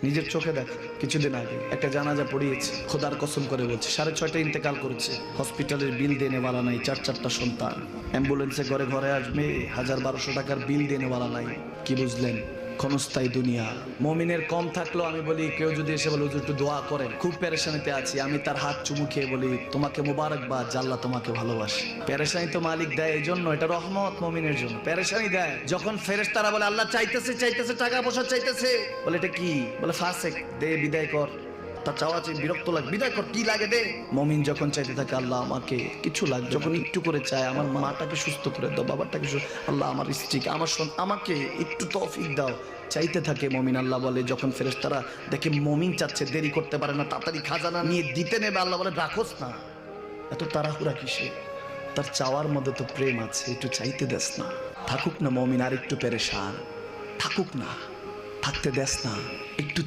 নিজের চোখে দেখ কিছুদিন আগে একটা জানাজা পড়িয়েছে, খোদার কসম করে বলছে 6:30 ইন্তেকাল করেছে। হসপিটালের বিল দেনেওয়ালা নাই, 4টা সন্তান। অ্যাম্বুলেন্সে ঘরে ঘরে আসবে, 1000-1200 টাকার বিল দেনেওয়ালা নাই। কি বুঝলেন? ক্ষণস্থায়ী দুনিয়া। মুমিনের কম থাকলেও আমি বলি, কেউ যদি এসে বলে হুজুর একটু দোয়া করেন, খুব পেরেশানিতে আছি, আমি তার হাত চুমু খেয়ে বলি তোমাকে মোবারকবাদ, আল্লাহ তোমাকে ভালোবাসে। পেরেশানি তো মালিক দেয়, এই জন্য এটা রহমত মুমিনের জন্য। পেরেশানি দেয় যখন ফেরেশতারা বলে আল্লাহ চাইতেছে চাইতেছে, টাকা পয়সা চাইতেছে, বলে এটা কি? বলে ফাসেক, দে বিদায় কর। তার চাওয়া চেয়ে বিরক্ত লাগে, বিদায় কর, কি লাগে দে। মুমিন যখন চাইতে থাকে আল্লাহ আমাকে কিছু লাগে, যখন একটু করে চায় আমার মাটাকে সুস্থ করে দাও, বাবাটাকে আল্লাহ আমার স্ত্রীকে, আমার আমাকে একটু তৌফিক দাও, চাইতে থাকে মুমিন। আল্লাহ বলে যখন ফেরেশতারা দেখে মুমিন চাচ্ছে, দেরি করতে পারে না, তাড়াতাড়ি খাজানা নিয়ে দিতে নেবে, আল্লাহ বলে রাখোস না, এত তাড়াহুড়া কিসে? তার চাওয়ার মধ্যে তো প্রেম আছে, একটু চাইতে দেস না। থাকুক না মুমিন আর একটু পেরেশান, থাকুক না, থাকতে দেস না, একটু